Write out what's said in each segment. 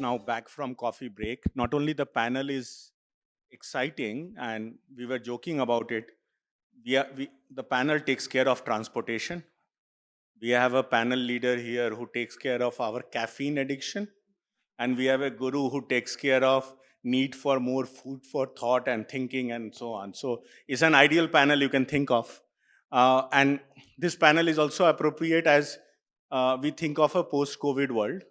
now back from coffee break. Not only the panel is exciting, and we were joking about it, the panel takes care of transportation. We have a panel leader here who takes care of our caffeine addiction, and we have a guru who takes care of need for more food for thought and thinking and so on. So it's an ideal panel you can think of. And this panel is also appropriate as we think of a post-COVID world.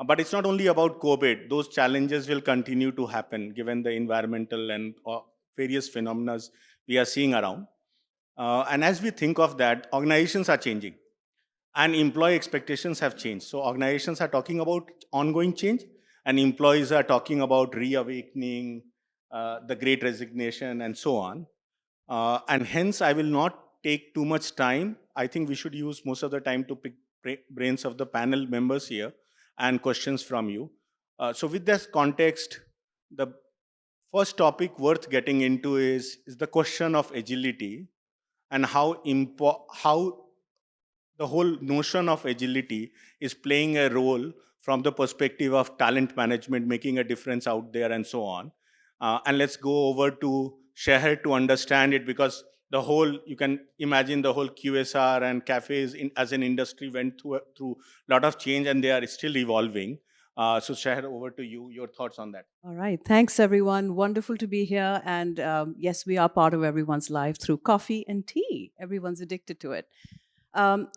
But it's not only about COVID. Those challenges will continue to happen given the environmental and various phenomena we are seeing around. And as we think of that, organizations are changing and employee expectations have changed. So organizations are talking about ongoing change, and employees are talking about reawakening, the great resignation, and so on. And hence, I will not take too much time. I think we should use most of the time to pick brains of the panel members here and questions from you. So with this context, the first topic worth getting into is the question of agility and how the whole notion of agility is playing a role from the perspective of talent management, making a difference out there and so on. And let's go over to Sheher to understand it, because the whole, you can imagine the whole QSR and cafes as an industry went through a lot of change and they are still evolving. So Sheher, over to you, your thoughts on that. All right. Thanks, everyone. Wonderful to be here. And yes, we are part of everyone's life through coffee and tea. Everyone's addicted to it.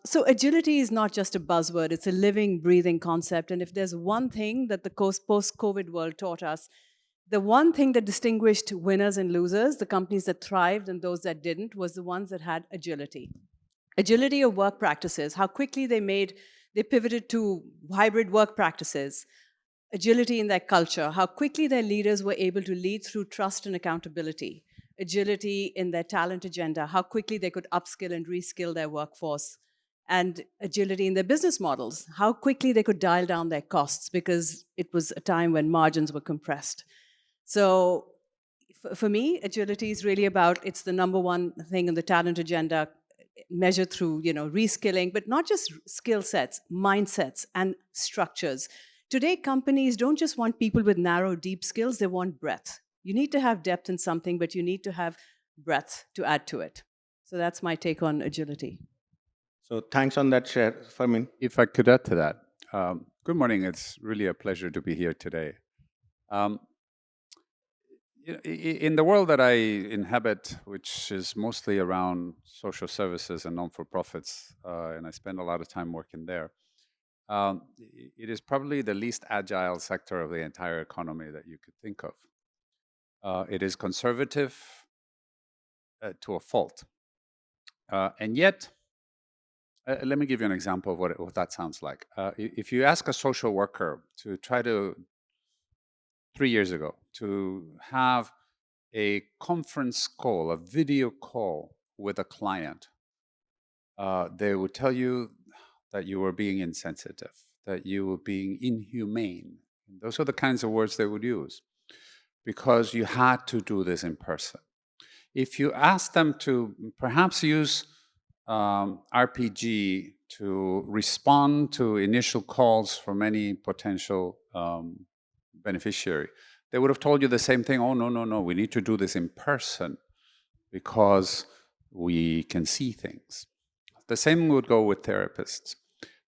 So, agility is not just a buzzword, it's a living, breathing concept. And if there's one thing that the post COVID world taught us, the one thing that distinguished winners and losers, the companies that thrived and those that didn't, was the ones that had agility. Agility of work practices, how quickly they pivoted to hybrid work practices. Agility in their culture, how quickly their leaders were able to lead through trust and accountability. Agility in their talent agenda, how quickly they could upskill and reskill their workforce. And agility in their business models, how quickly they could dial down their costs because it was a time when margins were compressed. So for me, agility is really about, it's the number one thing in the talent agenda, measured through, reskilling, but not just skill sets, mindsets and structures. Today, companies don't just want people with narrow, deep skills, they want breadth. You need to have depth in something, but you need to have breadth to add to it. So that's my take on agility. So thanks on that, Sheher. Farmin. If I could add to that, good morning. It's really a pleasure to be here today. In the world that I inhabit, which is mostly around social services and non-for-profits, and I spend a lot of time working there, it is probably the least agile sector of the entire economy that you could think of. It is conservative to a fault. And yet, let me give you an example of what that sounds like. If you ask a social worker to try to, 3 years ago, to have a conference call, a video call with a client, they would tell you that you were being insensitive, that you were being inhumane. Those are the kinds of words they would use because you had to do this in person. If you ask them to perhaps use RPG to respond to initial calls from any potential beneficiary, they would have told you the same thing. Oh, no, we need to do this in person because we can see things. The same would go with therapists.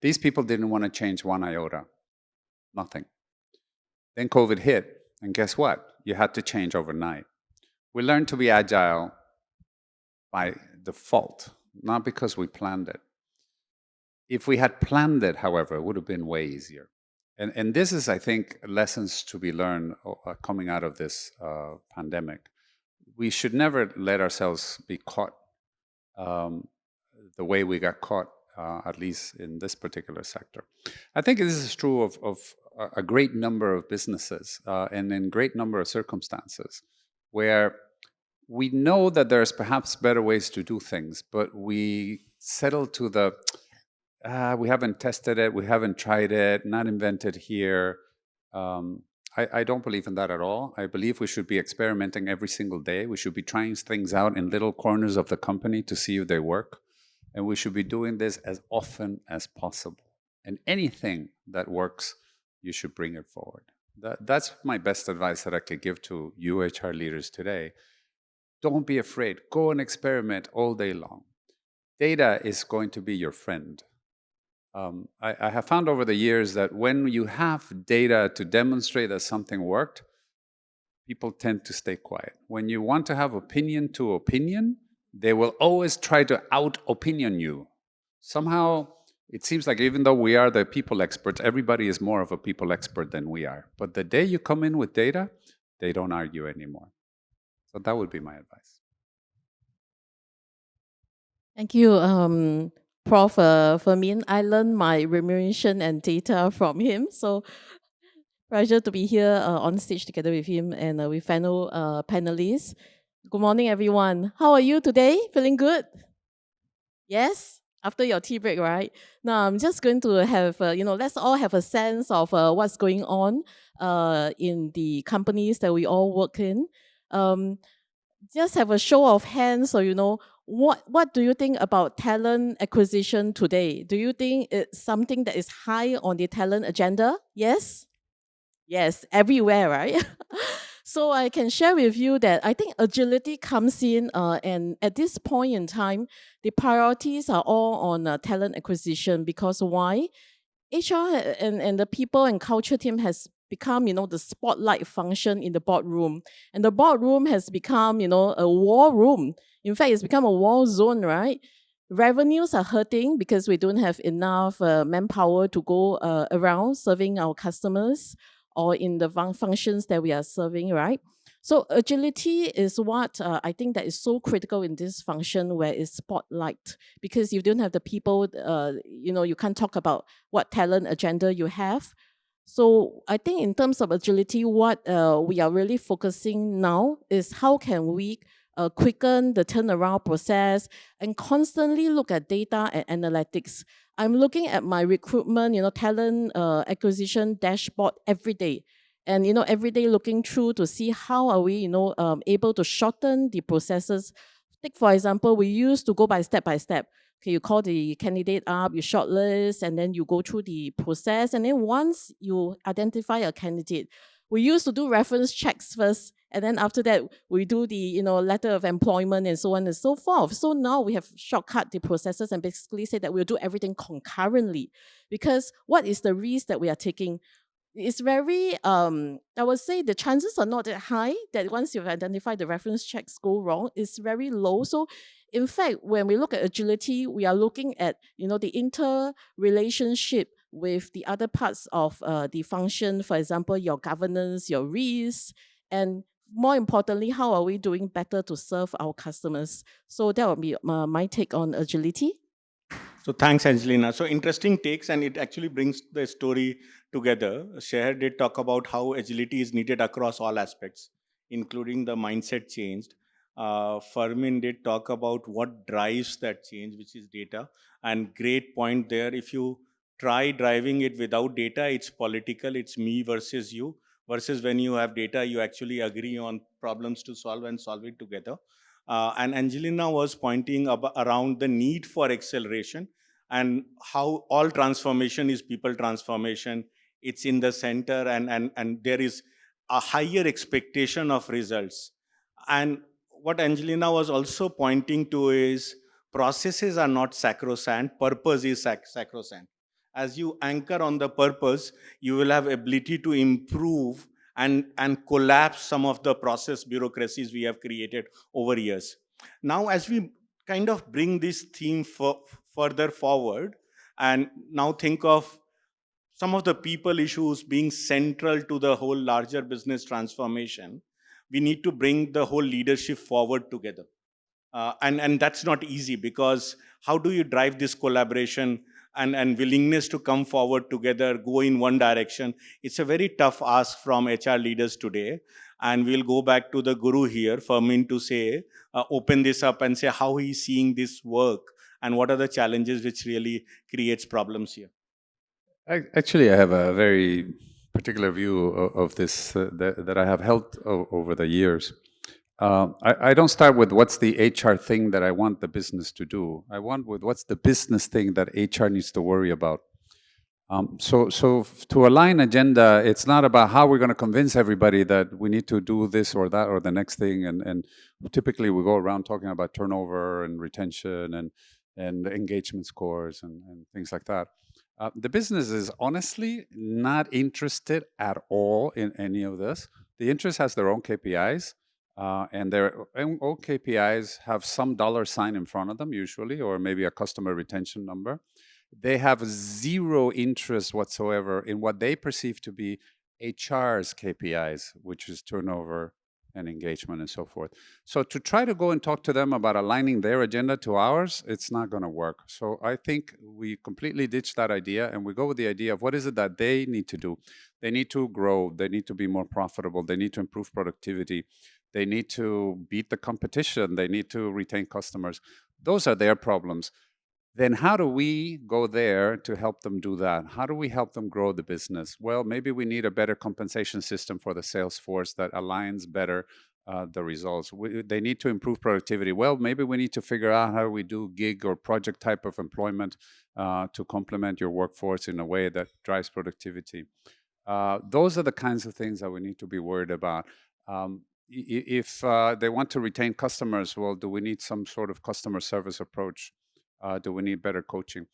These people didn't want to change one iota, nothing. Then COVID hit, and guess what? You had to change overnight. We learned to be agile by default, not because we planned it. If we had planned it, however, it would have been way easier. And this is, I think, lessons to be learned coming out of this pandemic. We should never let ourselves be caught the way we got caught, at least in this particular sector. I think this is true of a great number of businesses and in great number of circumstances where we know that there's perhaps better ways to do things, but we settle to the, we haven't tested it, we haven't tried it, not invented here. I don't believe in that at all. I believe we should be experimenting every single day. We should be trying things out in little corners of the company to see if they work. And we should be doing this as often as possible. And anything that works, you should bring it forward. That's my best advice that I could give to you HR leaders today. Don't be afraid. Go and experiment all day long. Data is going to be your friend. I have found over the years that when you have data to demonstrate that something worked, people tend to stay quiet. When you want to have opinion to opinion, they will always try to out opinion you. Somehow, it seems like even though we are the people experts, everybody is more of a people expert than we are. But the day you come in with data, they don't argue anymore. So that would be my advice. Thank you, Prof. Fermin. I learned my remuneration and data from him. So pleasure to be here on stage together with him and with fellow panelists. Good morning, everyone. How are you today? Feeling good? Yes? After your tea break, right? Now, I'm just going to have, let's all have a sense of what's going on in the companies that we all work in. Just have a show of hands so you know what do you think about talent acquisition today? Do you think it's something that is high on the talent agenda? Yes? Yes, everywhere, right? So I can share with you that I think agility comes in, and at this point in time, the priorities are all on talent acquisition because why? HR and the people and culture team has become, the spotlight function in the boardroom. And the boardroom has become, a war room. In fact, it's become a war zone, right? Revenues are hurting because we don't have enough manpower to go around serving our customers or in the functions that we are serving, right? So agility is what I think that is so critical in this function where it's spotlight, because if you don't have the people, you can't talk about what talent agenda you have. So I think in terms of agility, what we are really focusing now is how can we quicken the turnaround process and constantly look at data and analytics. I'm looking at my recruitment, talent acquisition dashboard every day. And, every day looking through to see how are we, able to shorten the processes. Take, for example, we used to go by step by step. Okay, you call the candidate up, you shortlist, and then you go through the process. And then once you identify a candidate, we used to do reference checks first, and then after that, we do the letter of employment and so on and so forth. So now we have shortcut the processes and basically say that we'll do everything concurrently. Because what is the risk that we are taking? It's very, I would say the chances are not that high that once you've identified the reference checks go wrong, it's very low. So in fact, when we look at agility, we are looking at, the interrelationship with the other parts of the function, for example, your governance, your risk, and more importantly, how are we doing better to serve our customers? So that would be my take on agility. So thanks, Angelina. So interesting takes, and it actually brings the story together. Sheher did talk about how agility is needed across all aspects, including the mindset changed. Fermin did talk about what drives that change, which is data. And great point there. If you try driving it without data, it's political. It's me versus you. Versus when you have data, you actually agree on problems to solve and solve it together. And Angelina was pointing around the need for acceleration and how all transformation is people transformation. It's in the center, and there is a higher expectation of results. And what Angelina was also pointing to is processes are not sacrosanct, purpose is sacrosanct. As you anchor on the purpose, you will have ability to improve and collapse some of the process bureaucracies we have created over years. Now, as we kind of bring this theme further forward, and now think of some of the people issues being central to the whole larger business transformation, we need to bring the whole leadership forward together. And that's not easy, because how do you drive this collaboration and willingness to come forward together, go in one direction? It's a very tough ask from HR leaders today. And we'll go back to the guru here, Fermin, to say, open this up and say how he's seeing this work and what are the challenges which really creates problems here. Actually, I have a very particular view of this that I have held over the years. I don't start with what's the HR thing that I want the business to do. I want with what's the business thing that HR needs to worry about. So to align agenda, it's not about how we're going to convince everybody that we need to do this or that or the next thing. And typically we go around talking about turnover and retention and engagement scores and things like that. The business is honestly not interested at all in any of this. The interest has their own KPIs. And their own KPIs have some dollar sign in front of them, usually, or maybe a customer retention number. They have zero interest whatsoever in what they perceive to be HR's KPIs, which is turnover and engagement and so forth. So to try to go and talk to them about aligning their agenda to ours, it's not going to work. So I think we completely ditch that idea and we go with the idea of what is it that they need to do. They need to grow. They need to be more profitable. They need to improve productivity. They need to beat the competition. They need to retain customers. Those are their problems. Then how do we go there to help them do that? How do we help them grow the business? Well, maybe we need a better compensation system for the sales force that aligns better the results. They need to improve productivity. Well, maybe we need to figure out how we do gig or project type of employment to complement your workforce in a way that drives productivity. Those are the kinds of things that we need to be worried about. If they want to retain customers, well, do we need some sort of customer service approach? Do we need better coaching?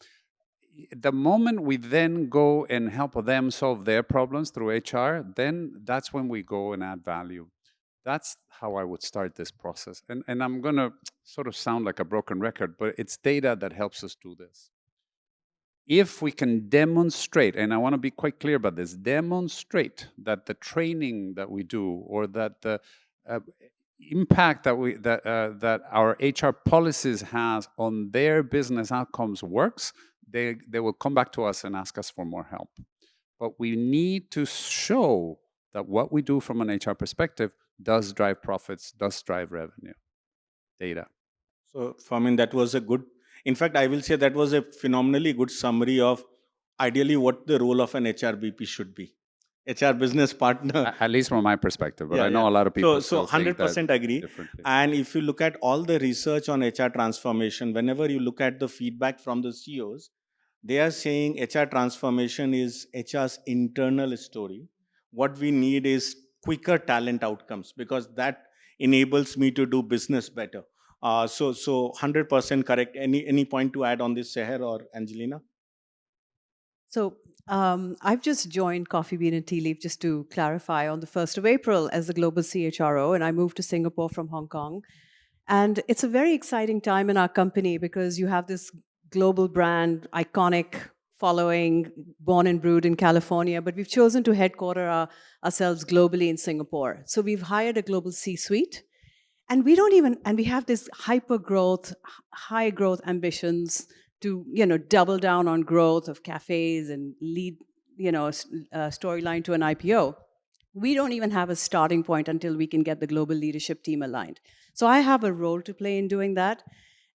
The moment we then go and help them solve their problems through HR, then that's when we go and add value. That's how I would start this process. And I'm going to sort of sound like a broken record, but it's data that helps us do this. If we can demonstrate, and I want to be quite clear about this, demonstrate that the training that we do or that the impact that our HR policies has on their business outcomes works, they will come back to us and ask us for more help. But we need to show that what we do from an HR perspective does drive profits, does drive revenue. Data. So, Famin, that was a good, in fact, I will say that was a phenomenally good summary of ideally what the role of an HRBP should be. HR business partner. At least from my perspective, but I know a lot of people So still think 100% that agree. differently. And if you look at all the research on HR transformation, whenever you look at the feedback from the CEOs, they are saying HR transformation is HR's internal story. What we need is quicker talent outcomes because that enables me to do business better. So 100% correct. Any point to add on this, Seher or Angelina? So I've just joined Coffee Bean and Tea Leaf, just to clarify, on the 1st of April as the global CHRO, and I moved to Singapore from Hong Kong. And it's a very exciting time in our company because you have this global brand, iconic following, born and brewed in California, but we've chosen to headquarter ourselves globally in Singapore. So we've hired a global C-suite. And we have this hyper growth, high growth ambitions to, double down on growth of cafes and lead, storyline to an IPO. We don't even have a starting point until we can get the global leadership team aligned. So I have a role to play in doing that.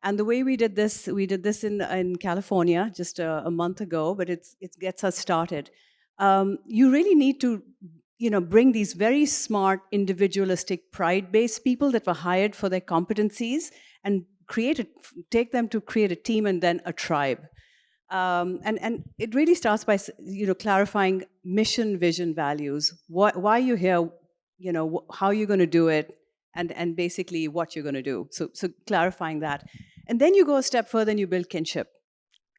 And the way we did this in California just a month ago, but it gets us started. You really need to bring these very smart, individualistic, pride-based people that were hired for their competencies and take them to create a team and then a tribe. And it really starts by clarifying mission, vision, values. Why you're here, how you're going to do it, and basically what you're going to do. So clarifying that, and then you go a step further and you build kinship,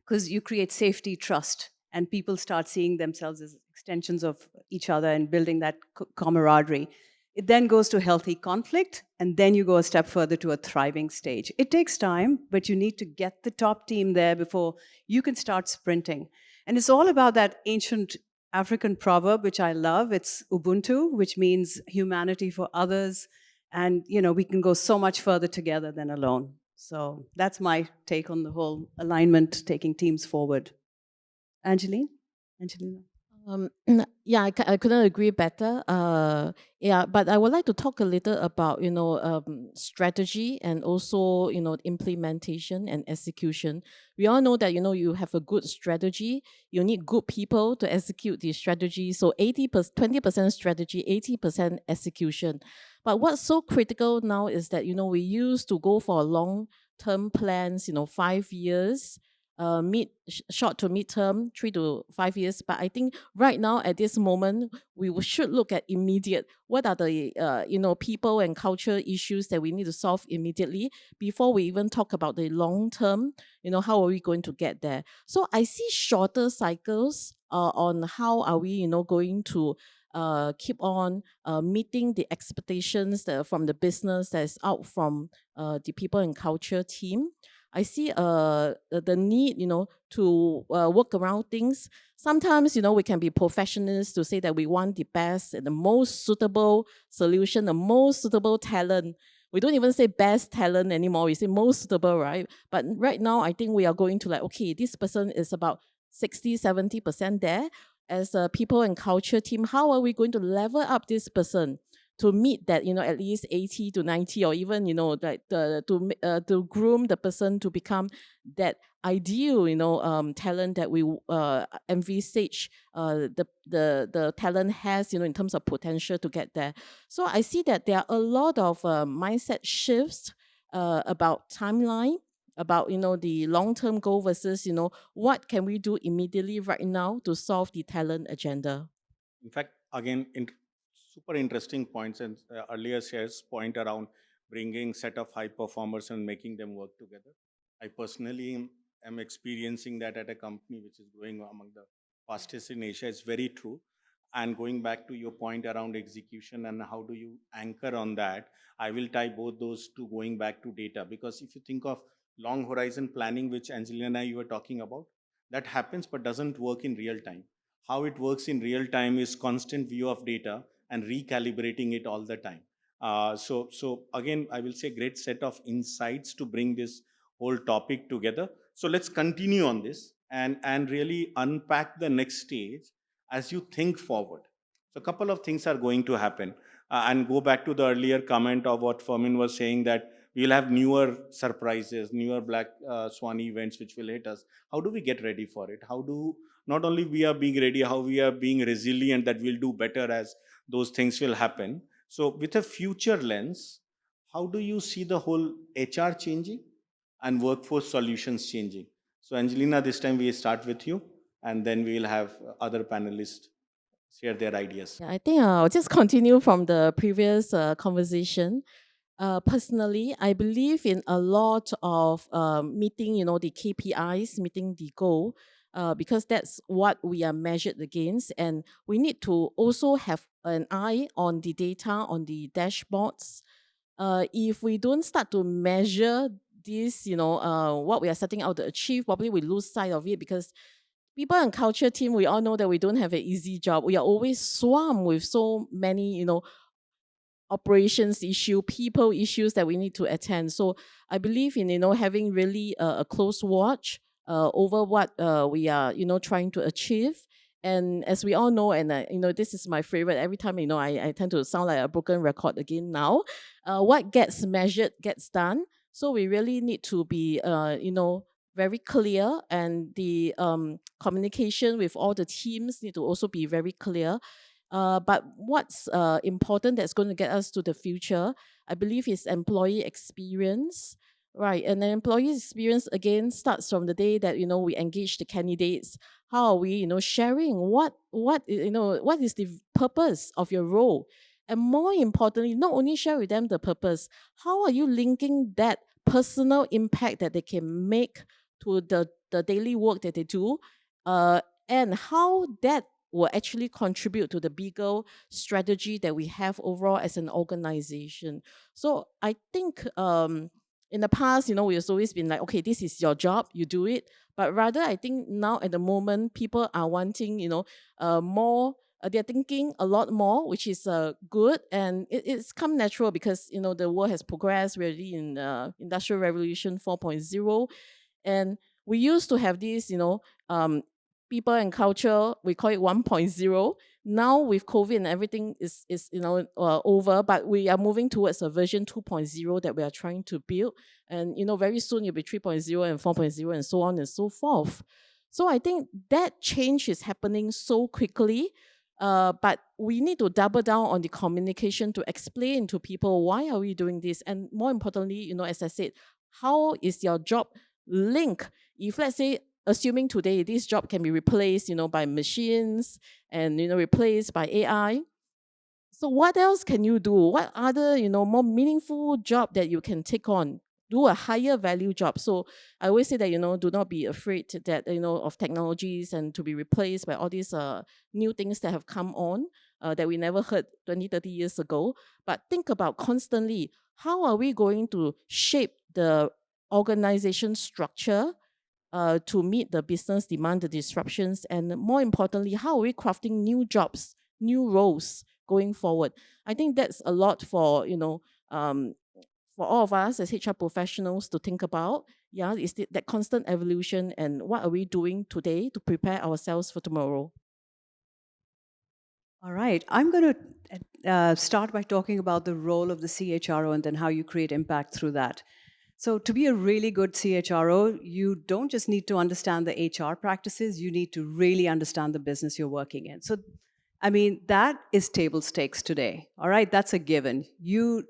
because you create safety, trust, and people start seeing themselves as extensions of each other and building that camaraderie. It then goes to healthy conflict, and then you go a step further to a thriving stage. It takes time, but you need to get the top team there before you can start sprinting. And it's all about that ancient African proverb, which I love. It's Ubuntu, which means humanity for others. And, we can go so much further together than alone. So that's my take on the whole alignment, taking teams forward. Angelina? Yeah, I couldn't agree better. Yeah, but I would like to talk a little about strategy and also implementation and execution. We all know that you have a good strategy. You need good people to execute the strategy. So 20% strategy, 80% execution. But what's so critical now is that we used to go for long-term plans, 5 years. short to mid-term, 3 to 5 years. But I think right now at this moment, should look at immediate. What are the people and culture issues that we need to solve immediately before we even talk about the long term? How are we going to get there? So I see shorter cycles on how are we going to keep on meeting the expectations from the business that's out from the people and culture team. I see the need, to work around things. Sometimes, we can be professionals to say that we want the best and the most suitable solution, the most suitable talent. We don't even say best talent anymore. We say most suitable, right? But right now, I think we are going to okay, this person is about 60, 70% there. As a people and culture team, how are we going to level up this person to meet that, at least 80 to 90, or even, to groom the person to become that ideal, talent that we envisage the talent has, in terms of potential to get there. So I see that there are a lot of mindset shifts about timeline, about the long-term goal versus what can we do immediately right now to solve the talent agenda. In fact, again, super interesting points, and earlier shares point around bringing set of high performers and making them work together. I personally am experiencing that at a company which is growing among the fastest in Asia. It's very true. And going back to your point around execution and how do you anchor on that, I will tie both those to going back to data. Because if you think of long horizon planning, which Angelina you were talking about, that happens but doesn't work in real time. How it works in real time is constant view of data and recalibrating it all the time. So again, I will say great set of insights to bring this whole topic together. So let's continue on this and really unpack the next stage as you think forward. So a couple of things are going to happen. And go back to the earlier comment of what Fermin was saying, that we'll have newer surprises, newer black swan events which will hit us. How do we get ready for it? How do not only we are being ready, how we are being resilient that we'll do better as those things will happen. So with a future lens, how do you see the whole HR changing and workforce solutions changing? So Angelina, this time we start with you, and then we will have other panelists share their ideas. Yeah, I think I'll just continue from the previous conversation. Personally, I believe in a lot of meeting, the KPIs, meeting the goal, because that's what we are measured against. And we need to also have an eye on the data, on the dashboards. If we don't start to measure this, what we are setting out to achieve, probably we lose sight of it, because people and culture team, we all know that we don't have an easy job. We are always swamped with so many, operations issue, people issues that we need to attend. So I believe in, having really a close watch over what we are, trying to achieve. And as we all know, and this is my favorite, every time, I tend to sound like a broken record again now. What gets measured gets done. So we really need to be, very clear, and the communication with all the teams need to also be very clear. But what's important that's going to get us to the future, I believe, is employee experience, right? And then employee experience again starts from the day that we engage the candidates. How are we, sharing what is the purpose of your role, and more importantly, not only share with them the purpose, how are you linking that personal impact that they can make to the daily work that they do, and how that will actually contribute to the bigger strategy that we have overall as an organization. So I think in the past, we've always been like, okay, this is your job, you do it. But rather, I think now at the moment, people are wanting, more. They're thinking a lot more, which is good, and it's come natural because the world has progressed. We're already in Industrial Revolution 4.0, and we used to have this, people and culture, we call it 1.0. Now with COVID and everything is over, but we are moving towards a version 2.0 that we are trying to build. And very soon it'll be 3.0 and 4.0 and so on and so forth. So I think that change is happening so quickly. But we need to double down on the communication to explain to people why are we doing this, and more importantly, as I said, how is your job link. If let's say, assuming today this job can be replaced, by machines and, replaced by AI, so what else can you do? What other, more meaningful job that you can take on? Do a higher value job. So I always say that, do not be afraid that, of technologies and to be replaced by all these new things that have come on that we never heard 20, 30 years ago. But think about constantly, how are we going to shape the organization structure to meet the business demand, the disruptions, and more importantly, how are we crafting new jobs, new roles going forward? I think that's a lot for for all of us as HR professionals to think about. Yeah, is that constant evolution, and what are we doing today to prepare ourselves for tomorrow? All right. I'm going to start by talking about the role of the CHRO and then how you create impact through that. So, to be a really good CHRO, you don't just need to understand the HR practices, you need to really understand the business you're working in. So, I mean, that is table stakes today. All right, that's a given. You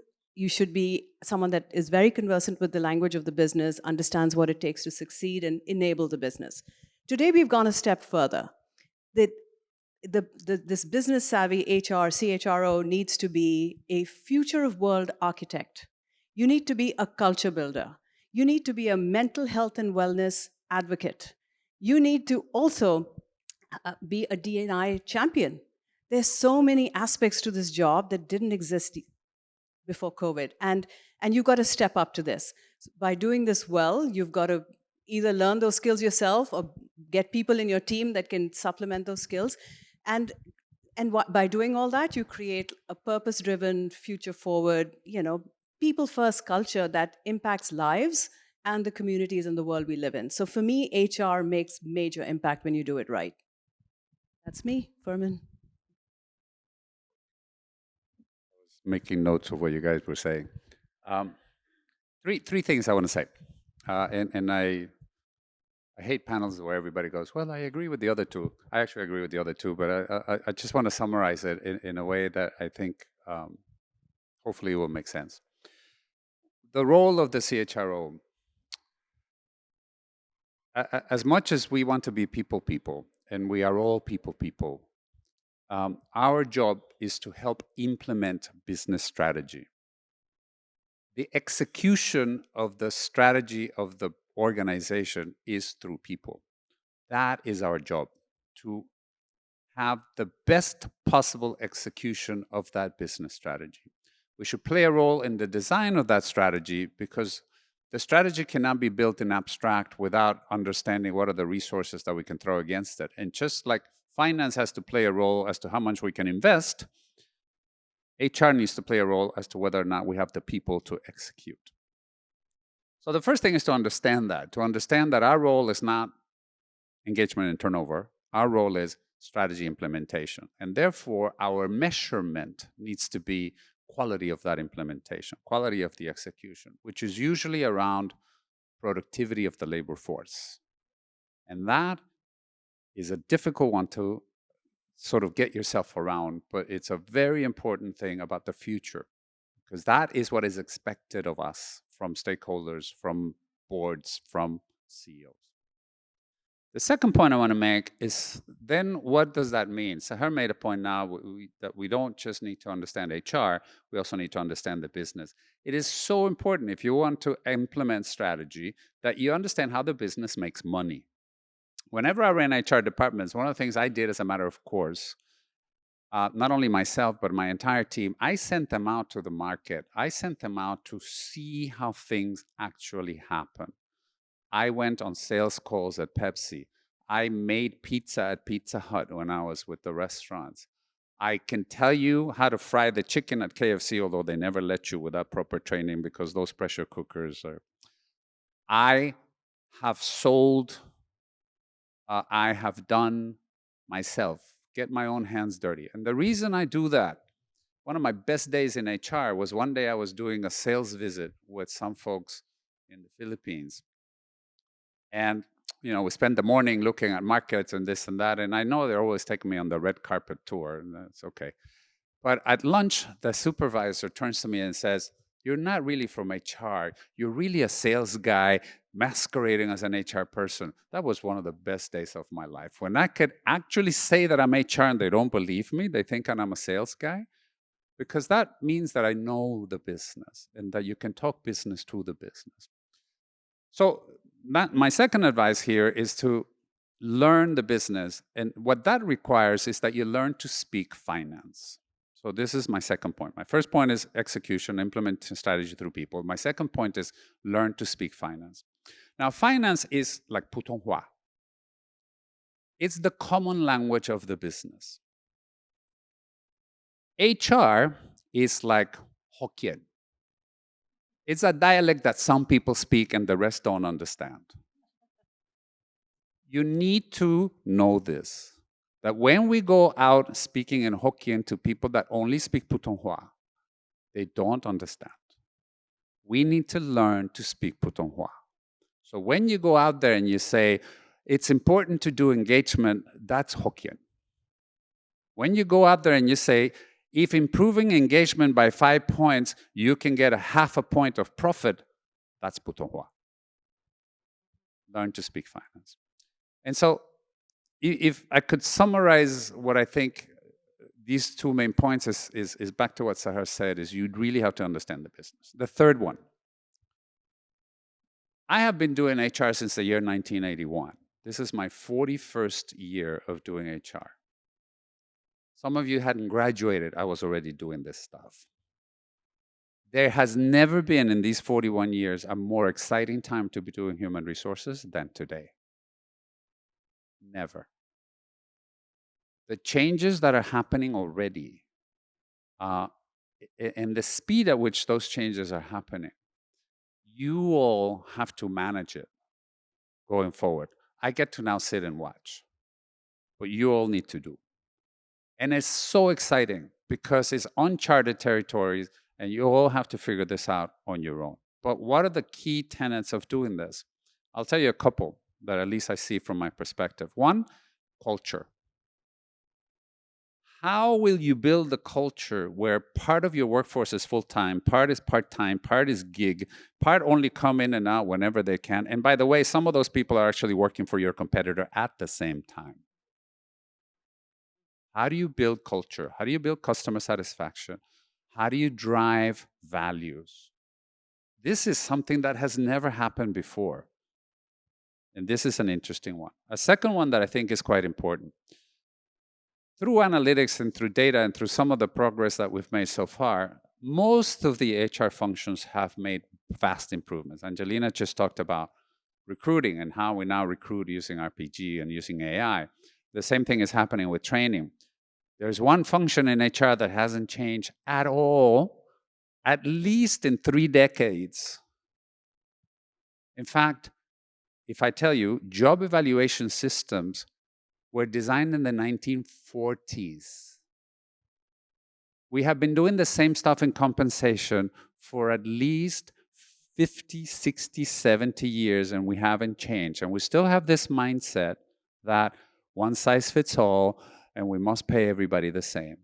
should be someone that is very conversant with the language of the business, understands what it takes to succeed and enable the business. Today, we've gone a step further. This business savvy HR, CHRO needs to be a future of world architect. You need to be a culture builder. You need to be a mental health and wellness advocate. You need to also be a D&I champion. There's so many aspects to this job that didn't exist before COVID. And you've got to step up to this. By doing this well, you've got to either learn those skills yourself or get people in your team that can supplement those skills. And by doing all that, you create a purpose-driven, future-forward, people-first culture that impacts lives and the communities and the world we live in. So for me, HR makes major impact when you do it right. That's me, Furman. Making notes of what you guys were saying. Three things I want to say, and I hate panels where everybody goes, well, I agree with the other two. I actually agree with the other two, but I just want to summarize it in a way that I think hopefully will make sense. The role of the CHRO, as much as we want to be people, and we are all people, our job is to help implement business strategy. The execution of the strategy of the organization is through people. That is our job, to have the best possible execution of that business strategy. We should play a role in the design of that strategy because the strategy cannot be built in abstract without understanding what are the resources that we can throw against it. And just like finance has to play a role as to how much we can invest, HR needs to play a role as to whether or not we have the people to execute. So the first thing is to understand that our role is not engagement and turnover. Our role is strategy implementation. And therefore, our measurement needs to be quality of that implementation, quality of the execution, which is usually around productivity of the labor force. And that is a difficult one to sort of get yourself around, but it's a very important thing about the future, because that is what is expected of us from stakeholders, from boards, from CEOs. The second point I want to make is then what does that mean? Sahar made a point now that we don't just need to understand HR, we also need to understand the business. It is so important if you want to implement strategy that you understand how the business makes money. Whenever I ran HR departments, one of the things I did as a matter of course, not only myself, but my entire team, I sent them out to the market. I sent them out to see how things actually happen. I went on sales calls at Pepsi. I made pizza at Pizza Hut when I was with the restaurants. I can tell you how to fry the chicken at KFC, although they never let you without proper training because those pressure cookers are... I have sold, I have done myself, get my own hands dirty. And the reason I do that, one of my best days in HR was one day I was doing a sales visit with some folks in the Philippines. And, we spend the morning looking at markets and this and that. And I know they're always taking me on the red carpet tour, and that's okay. But at lunch, the supervisor turns to me and says, "You're not really from HR. You're really a sales guy. masquerading as an HR person. That was one of the best days of my life. When I could actually say that I'm HR and they don't believe me, they think I'm a sales guy, because that means that I know the business and that you can talk business to the business. So my second advice here is to learn the business. And what that requires is that you learn to speak finance. So this is my second point. My first point is execution, implement strategy through people. My second point is learn to speak finance. Now, finance is like Putonghua. It's the common language of the business. HR is like Hokkien. It's a dialect that some people speak and the rest don't understand. You need to know this, that when we go out speaking in Hokkien to people that only speak Putonghua, they don't understand. We need to learn to speak Putonghua. So when you go out there and you say, it's important to do engagement, that's Hokkien. When you go out there and you say, if improving engagement by 5 points, you can get a half a point of profit, that's Putonghua. Learn to speak finance. And so if I could summarize what I think these two main points is back to what Sahar said, is you really have to understand the business. The third one, I have been doing HR since the year 1981. This is my 41st year of doing HR. Some of you hadn't graduated, I was already doing this stuff. There has never been in these 41 years a more exciting time to be doing human resources than today. Never. The changes that are happening already, and the speed at which those changes are happening, you all have to manage it going forward. I get to now sit and watch, but you all need to do. And it's so exciting because it's uncharted territories and you all have to figure this out on your own. But what are the key tenets of doing this? I'll tell you a couple that at least I see from my perspective. One, culture. How will you build a culture where part of your workforce is full-time, part is part-time, part is gig, part only come in and out whenever they can? And by the way, some of those people are actually working for your competitor at the same time. How do you build culture? How do you build customer satisfaction? How do you drive values? This is something that has never happened before. And this is an interesting one. A second one that I think is quite important. Through analytics and through data and through some of the progress that we've made so far, most of the HR functions have made vast improvements. Angelina just talked about recruiting and how we now recruit using RPG and using AI. The same thing is happening with training. There's one function in HR that hasn't changed at all, at least in 3 decades. In fact, if I tell you, job evaluation systems were designed in the 1940s. We have been doing the same stuff in compensation for at least 50, 60, 70 years, and we haven't changed. And we still have this mindset that one size fits all, and we must pay everybody the same.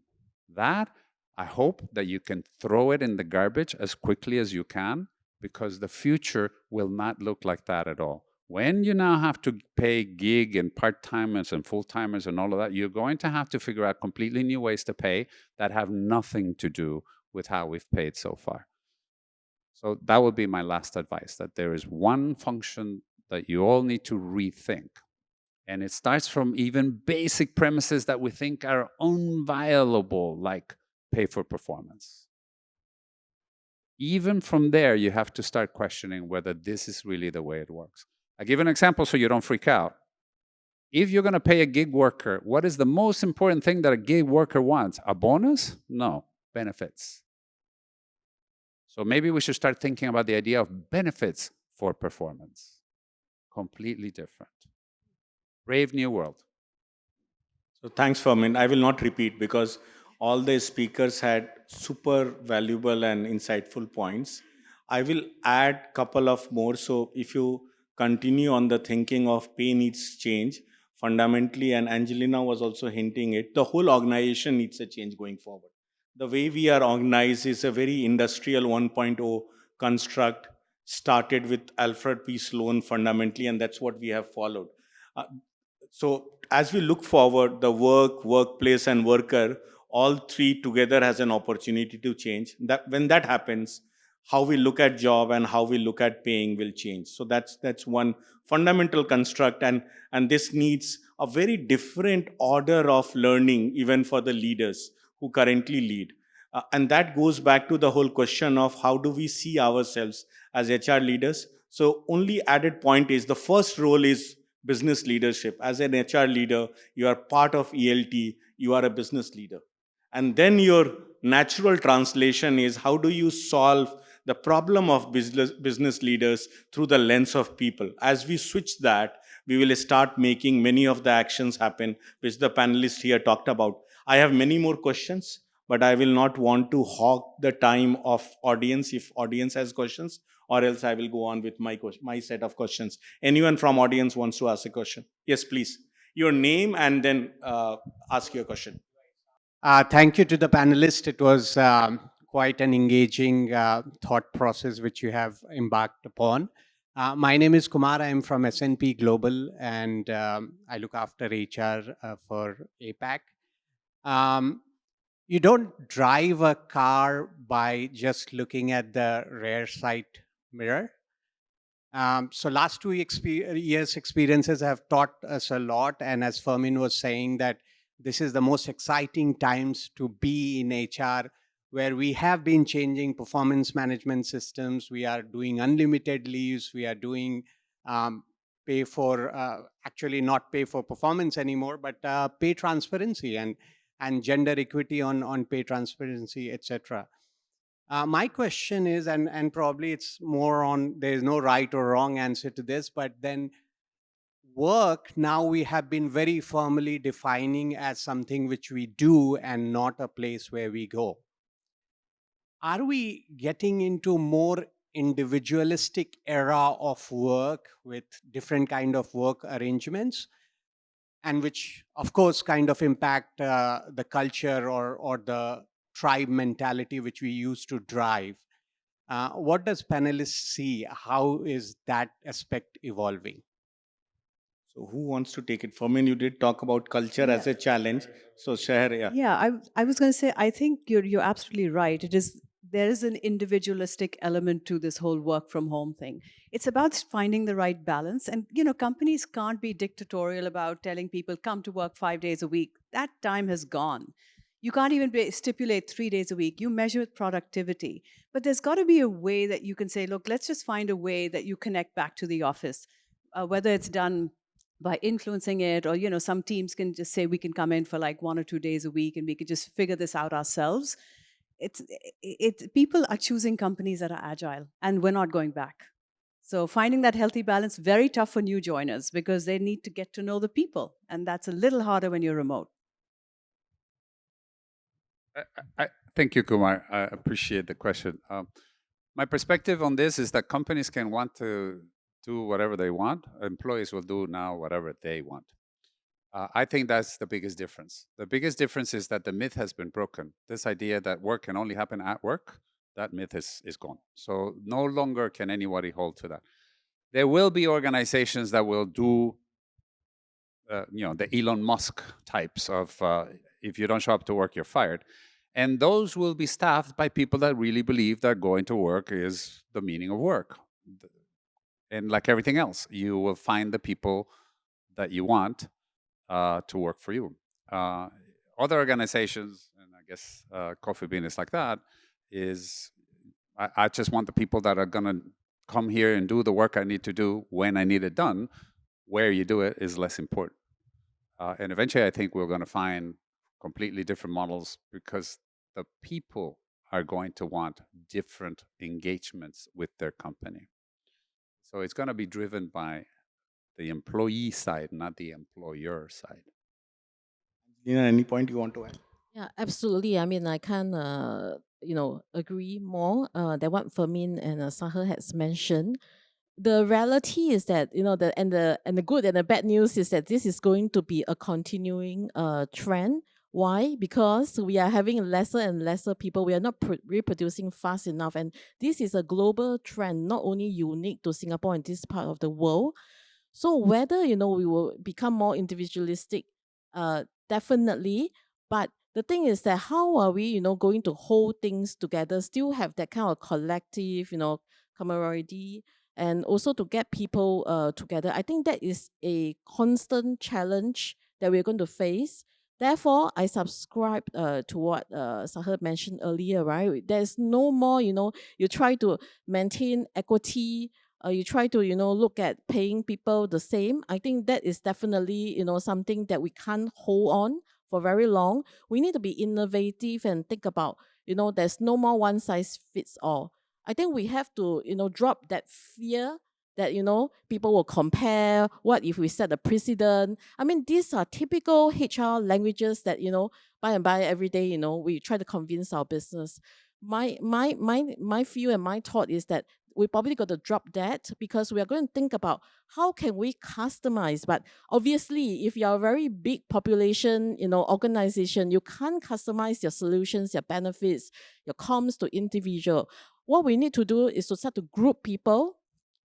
That, I hope that you can throw it in the garbage as quickly as you can, because the future will not look like that at all. When you now have to pay gig and part-timers and full-timers and all of that, you're going to have to figure out completely new ways to pay that have nothing to do with how we've paid so far. So that would be my last advice, that there is one function that you all need to rethink. And it starts from even basic premises that we think are unviable, like pay for performance. Even from there, you have to start questioning whether this is really the way it works. I give an example so you don't freak out. If you're going to pay a gig worker, what is the most important thing that a gig worker wants? A bonus? No, benefits. So maybe we should start thinking about the idea of benefits for performance. Completely different. Brave new world. So thanks, Fermin. I will not repeat because all the speakers had super valuable and insightful points. I will add couple of more. So if you continue on the thinking of pay needs change, fundamentally, and Angelina was also hinting it, the whole organization needs a change going forward. The way we are organized is a very industrial 1.0 construct. started with Alfred P. Sloan fundamentally, and that's what we have followed. Uh, so as we look forward, the work, workplace, and worker, all three together has an opportunity to change. That when that happens, how we look at job and how we look at paying will change. So that's one fundamental construct, and this needs a very different order of learning even for the leaders who currently lead. And that goes back to the whole question of how do we see ourselves as HR leaders. So only added point is the first role is business leadership. As an HR leader, you are part of ELT, you are a business leader. And then your natural translation is how do you solve the problem of business leaders through the lens of people. As we switch that, we will start making many of the actions happen, which the panelists here talked about. I have many more questions, but I will not want to hog the time of audience if audience has questions, or else I will go on with my set of questions. Anyone from audience wants to ask a question? Yes, please. Your name and then ask your question. Thank you to the panelists. It was quite an engaging thought process which you have embarked upon. My name is Kumar. I am from S&P Global, and I look after HR for APAC. You don't drive a car by just looking at the rear sight mirror. So last 2 years experiences have taught us a lot. And as Fermin was saying, that this is the most exciting times to be in HR, where we have been changing performance management systems. We are doing unlimited leaves. We are doing pay for, actually not pay for performance anymore, but pay transparency and gender equity on pay transparency, etc. My question is, and probably it's more on, there is no right or wrong answer to this, but then work now we have been very firmly defining as something which we do and not a place where we go. Are we getting into more individualistic era of work with different kind of work arrangements, and which of course kind of impact the culture or the tribe mentality which we used to drive? What does panelists see? How is that aspect evolving? So who wants to take it? For me, you did talk about culture as a challenge. So Shahar, yeah. Yeah, I was going to say, I think you're absolutely right. There is an individualistic element to this whole work from home thing. It's about finding the right balance, and companies can't be dictatorial about telling people come to work 5 days a week. That time has gone. You can't even stipulate 3 days a week. You measure productivity, but there's got to be a way that you can say, look, let's just find a way that you connect back to the office, whether it's done by influencing it, or some teams can just say we can come in for like 1 or 2 days a week and we can just figure this out ourselves. People are choosing companies that are agile, and we're not going back. So finding that healthy balance, very tough for new joiners because they need to get to know the people, and that's a little harder when you're remote. Thank you, Kumar. I appreciate the question. My perspective on this is that companies can want to do whatever they want. Employees will do now whatever they want. I think that's the biggest difference. The biggest difference is that the myth has been broken. This idea that work can only happen at work, that myth is gone. So no longer can anybody hold to that. There will be organizations that will do, the Elon Musk types of, if you don't show up to work, you're fired. And those will be staffed by people that really believe that going to work is the meaning of work. And like everything else, you will find the people that you want to work for you. Other organizations, and I guess Coffee Bean is like that, is I just want the people that are going to come here and do the work I need to do when I need it done. Where you do it is less important. And eventually, I think we're going to find completely different models because the people are going to want different engagements with their company. So it's going to be driven by the employee side, not the employer side. Lina, any point you want to add? Yeah, absolutely. I mean, I can't, agree more than what Fermin and Sahar has mentioned. The reality is that the good and the bad news is that this is going to be a continuing trend Why? Because we are having lesser and lesser people. We are not reproducing fast enough. And this is a global trend, not only unique to Singapore and this part of the world. So whether, we will become more individualistic, definitely. But the thing is that how are we, going to hold things together, still have that kind of collective, camaraderie, and also to get people together. I think that is a constant challenge that we're going to face. Therefore, I subscribe to what Sahar mentioned earlier, right? There's no more, you try to maintain equity, you try to, look at paying people the same. I think that is definitely, something that we can't hold on for very long. We need to be innovative and think about, there's no more one size fits all. I think we have to, drop that fear that, people will compare. What if we set a precedent? I mean, these are typical HR languages that, by and by every day, we try to convince our business. My view and my thought is that we probably got to drop that, because we are going to think about how can we customize. But obviously, if you're a very big population, organization, you can't customize your solutions, your benefits, your comms to individual. What we need to do is to start to group people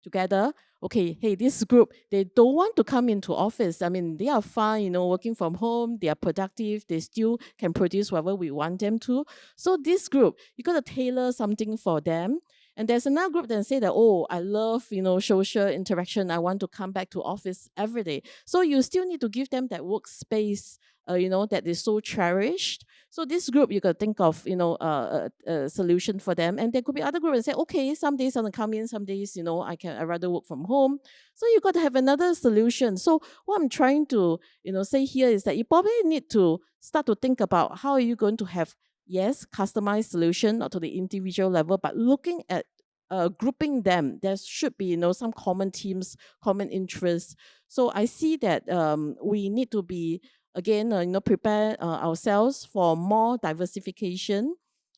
together. Okay, hey, this group, they don't want to come into office. I mean, they are fine, working from home, they are productive, they still can produce whatever we want them to. So this group, you got to tailor something for them. And there's another group that say that, oh, I love, social interaction. I want to come back to office every day. So you still need to give them that workspace, that is so cherished. So this group, you got to think of, a solution for them. And there could be other groups that say, okay, some days I'm gonna come in, some days, I rather work from home. So you got to have another solution. So what I'm trying to, say here is that you probably need to start to think about how are you going to have, yes, customized solution, not to the individual level, but looking at grouping them. There should be, some common themes, common interests. So I see that we need to be, again, prepare ourselves for more diversification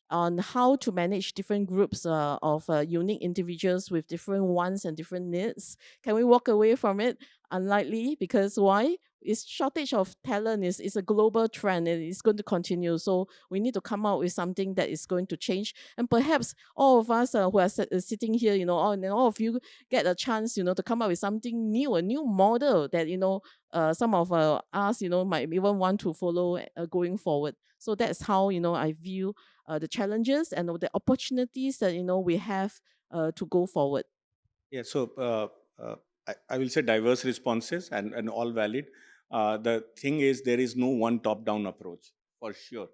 on how to manage different groups of unique individuals with different wants and different needs. Can we walk away from it? Unlikely, because why? It's shortage of talent is a global trend and it's going to continue. So we need to come out with something that is going to change. And perhaps all of us who are sitting here, all of you get a chance, to come up with something new, a new model that, some of us, might even want to follow going forward. So that's how, I view the challenges and the opportunities that, we have to go forward. Yeah, so I will say diverse responses and all valid. The thing is, there is no one top-down approach for sure.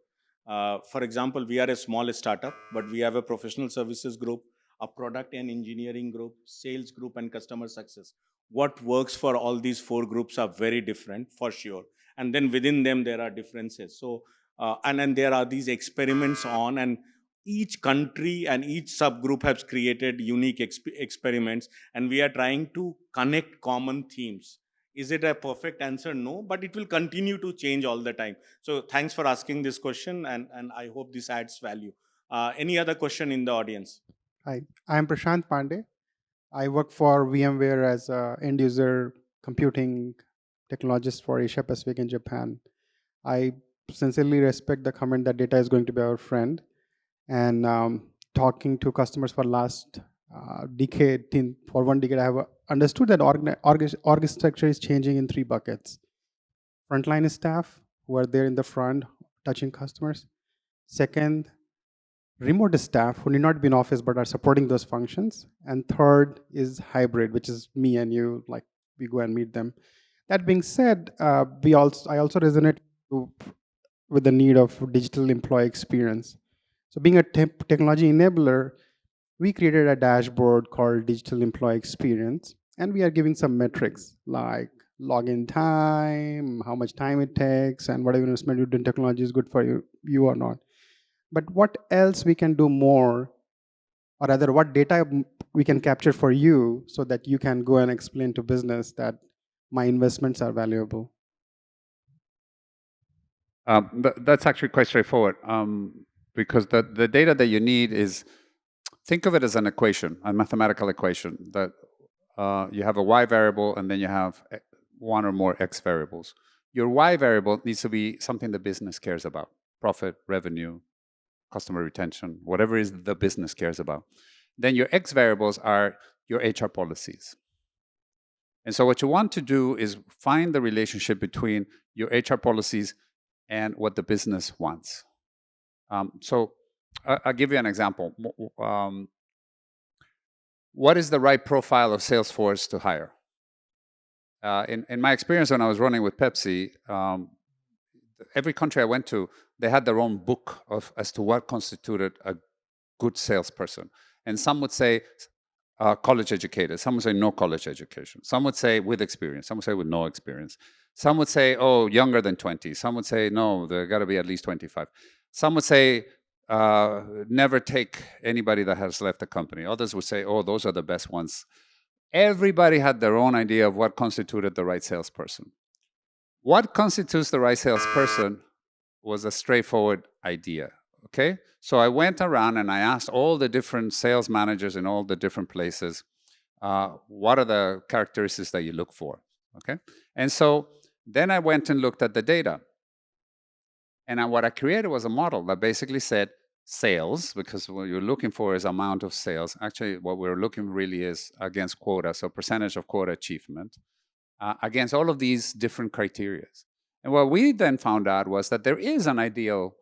For example, we are a small startup, but we have a professional services group, a product and engineering group, sales group, and customer success. What works for all these four groups are very different for sure. And then within them, there are differences. So, and then there are these experiments on, and each country and each subgroup has created unique experiments, and we are trying to connect common themes. Is it a perfect answer? No, but it will continue to change all the time. So thanks for asking this question, and I hope this adds value. Any other question in the audience? Hi, I am Prashant Pandey. I work for VMware as an end user computing technologist for Asia Pacific and Japan. I sincerely respect the comment that data is going to be our friend. And talking to customers for last decade, for 1 decade, I have understood that org structure is changing in 3 buckets. Frontline staff who are there in the front touching customers. Second, remote staff who need not be in office but are supporting those functions. And third is hybrid, which is me and you, like we go and meet them. That being said, I also resonate with the need of digital employee experience. So being a technology enabler, we created a dashboard called Digital Employee Experience, and we are giving some metrics like login time, how much time it takes, and whatever investment you do in technology is good for you or not. But what else we can do more, or rather what data we can capture for you so that you can go and explain to business that my investments are valuable? That's actually quite straightforward, because the data that you need is, think of it as an equation, a mathematical equation, that you have a y variable and then you have one or more x variables. Your Y variable needs to be something the business cares about: profit, revenue, customer retention, whatever is the business cares about. Then your X variables are your HR policies. And so what you want to do is find the relationship between your HR policies and what the business wants. So I'll give you an example. What is the right profile of Salesforce to hire? In my experience when I was running with Pepsi, every country I went to, they had their own book as to what constituted a good salesperson. And some would say college educated. Some would say no college education. Some would say with experience. Some would say with no experience. Some would say, oh, younger than 20. Some would say, no, they got to be at least 25. Some would say, never take anybody that has left the company. Others would say, oh, those are the best ones. Everybody had their own idea of what constituted the right salesperson. What constitutes the right salesperson was a straightforward idea, okay? So I went around and I asked all the different sales managers in all the different places, what are the characteristics that you look for, okay? And so then I went and looked at the data. And what I created was a model that basically said sales, because what you're looking for is amount of sales. Actually, what we're looking really is against quota, so percentage of quota achievement, against all of these different criteria. And what we then found out was that there is an ideal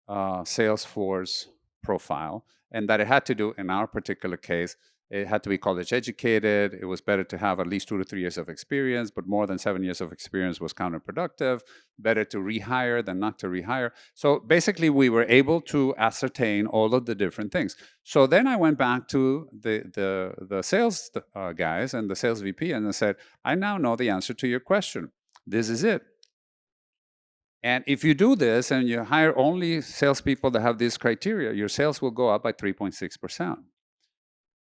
Salesforce profile, and that it had to do, in our particular case, it had to be college educated. It was better to have at least 2 to 3 years of experience, but more than 7 years of experience was counterproductive. Better to rehire than not to rehire. So basically, we were able to ascertain all of the different things. So then I went back to the sales guys and the sales VP, and I said, I now know the answer to your question. This is it. And if you do this and you hire only salespeople that have this criteria, your sales will go up by 3.6%.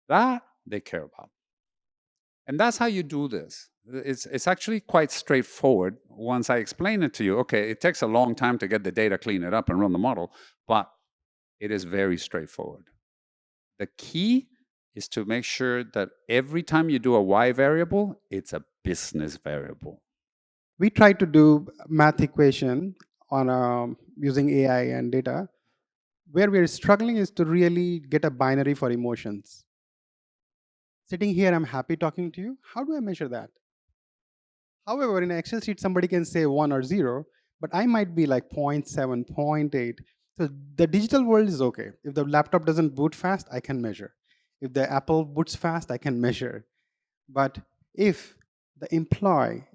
That they care about. And that's how you do this. It's actually quite straightforward once I explain it to you. Okay, it takes a long time to get the data, clean it up, and run the model, but it is very straightforward. The key is to make sure that every time you do a Y variable, it's a business variable. We try to do math equation on using AI and data. Where we're struggling is to really get a binary for emotions. Sitting here, I'm happy talking to you. How do I measure that? However, in an Excel sheet, somebody can say 1 or 0, but I might be like 0.7, 0.8. So the digital world is okay. If the laptop doesn't boot fast, I can measure. If the Apple boots fast, I can measure. But if the employee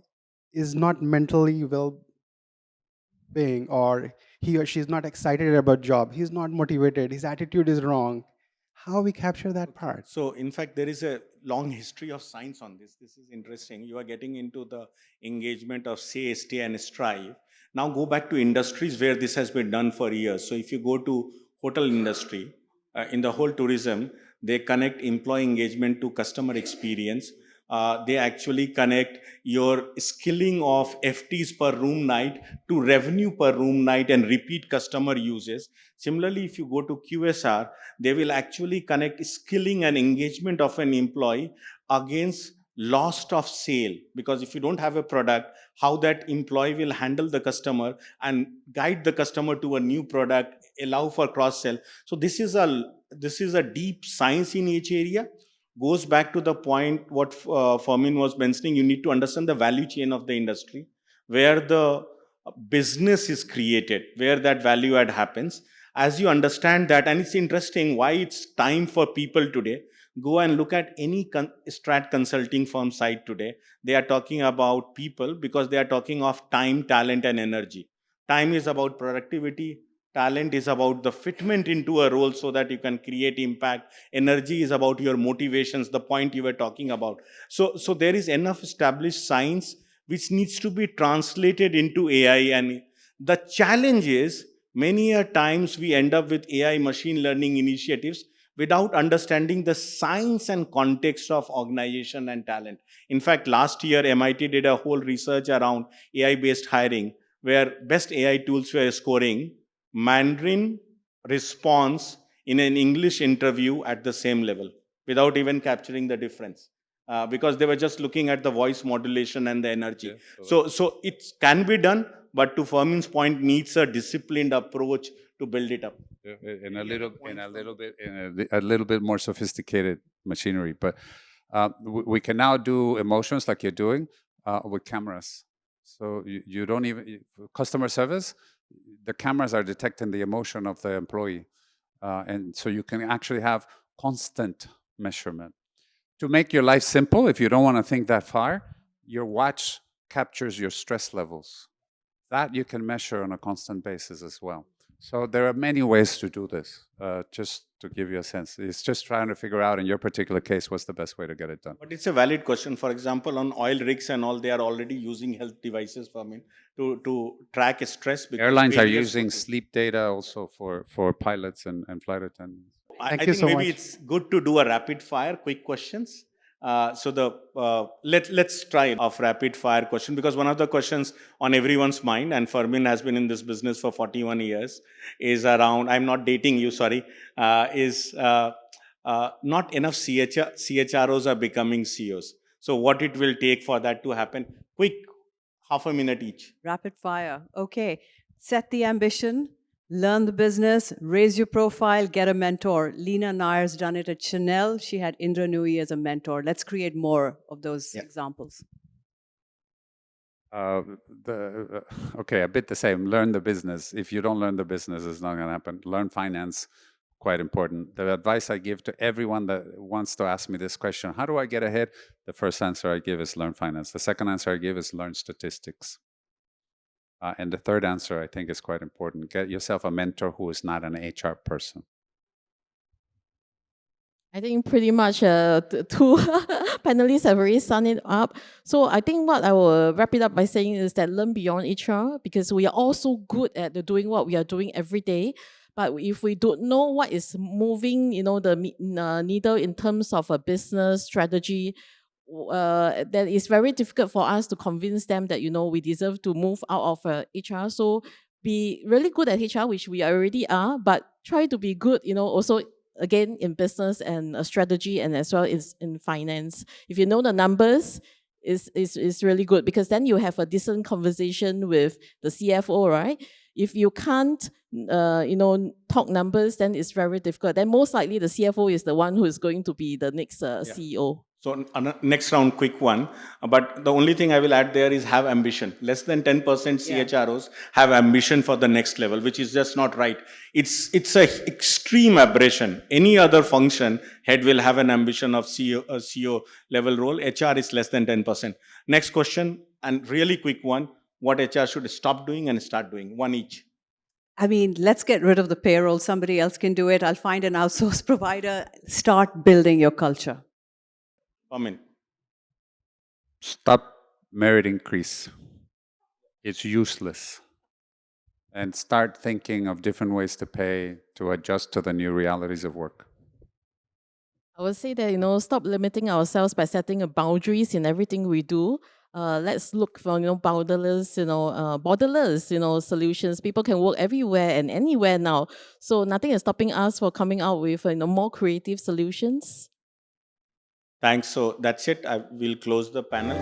is not mentally well-being, or he or she is not excited about job, he's not motivated, his attitude is wrong, how we capture that part? So in fact, there is a long history of science on this. This is interesting. You are getting into the engagement of say, stay, and strive. Now go back to industries where this has been done for years. So if you go to hotel industry, in the whole tourism, they connect employee engagement to customer experience. They actually connect your skilling of FTs per room night to revenue per room night and repeat customer uses. Similarly, if you go to QSR, they will actually connect skilling and engagement of an employee against loss of sale, because if you don't have a product, how that employee will handle the customer and guide the customer to a new product, allow for cross sell. So this is a deep science in each area. Goes back to the point what Fermin was mentioning. You need to understand the value chain of the industry, where the business is created, where that value add happens. As you understand that, and it's interesting why it's time for people today. Go and look at any strat consulting firm site today. They are talking about people because they are talking of time, talent, and energy. Time is about productivity. Talent is about the fitment into a role so that you can create impact. Energy is about your motivations, the point you were talking about. So there is enough established science which needs to be translated into AI. And the challenge is, many a times we end up with AI machine learning initiatives without understanding the science and context of organization and talent. In fact, last year, MIT did a whole research around AI-based hiring, where best AI tools were scoring Mandarin response in an English interview at the same level without even capturing the difference. because they were just looking at the voice modulation and the energy. Yeah, So it can be done, but to Fermin's point, needs a disciplined approach to build it up. in a little bit more sophisticated machinery, but we can now do emotions like you're doing with cameras. So you don't even customer service. The cameras are detecting the emotion of the employee, and so you can actually have constant measurement. To make your life simple, if you don't want to think that far, your watch captures your stress levels. That you can measure on a constant basis as well. So there are many ways to do this, just to give you a sense. It's just trying to figure out in your particular case, what's the best way to get it done. But it's a valid question. For example, on oil rigs and all, they are already using health devices to track stress. Because Airlines are various using sources. sleep data also for pilots and flight attendants. I Thank you think so maybe much. it's good to do a rapid fire, quick questions. Let's try of rapid fire question, because one of the questions on everyone's mind, and Fermin has been in this business for 41 years, is around, I'm not dating you, sorry, is not enough CHROs are becoming CEOs. So what it will take for that to happen? Quick, half a minute each. Rapid fire. Okay. Set the ambition, learn the business, raise your profile, get a mentor. Lena Nayar's done it at Chanel. She had Indra Nooyi as a mentor. Let's create more of those examples. Okay, a bit the same. Learn the business. If you don't learn the business, it's not going to happen. Learn finance, quite important. The advice I give to everyone that wants to ask me this question, how do I get ahead? The first answer I give is learn finance. The second answer I give is learn statistics. And the third answer I think is quite important. Get yourself a mentor who is not an HR person. I think pretty much two panelists have already summed it up. So I think what I will wrap it up by saying is that learn beyond HR, because we are all so good at doing what we are doing every day. But if we don't know what is moving, the needle in terms of a business strategy, then it's very difficult for us to convince them that, we deserve to move out of HR. So be really good at HR, which we already are, but try to be good, also again in business and strategy, and as well as in finance. If you know the numbers, is really good, because then you have a decent conversation with the CFO, right? If you can't, talk numbers, then it's very difficult. Then most likely the CFO is the one who is going to be the next CEO. So next round, quick one. But the only thing I will add there is have ambition. Less than 10% CHROs have ambition for the next level, which is just not right. It's a extreme aberration. Any other function head will have an ambition of CEO level role. HR is less than 10%. Next question, and really quick one. What HR should stop doing and start doing? One each. I mean, let's get rid of the payroll. Somebody else can do it. I'll find an outsourced provider. Start building your culture. Amen. Stop merit increase. It's useless. And start thinking of different ways to pay to adjust to the new realities of work. I would say that, stop limiting ourselves by setting boundaries in everything we do. Let's look for, borderless, solutions. People can work everywhere and anywhere now. So nothing is stopping us from coming out with, more creative solutions. Thanks. So that's it. I will close the panel.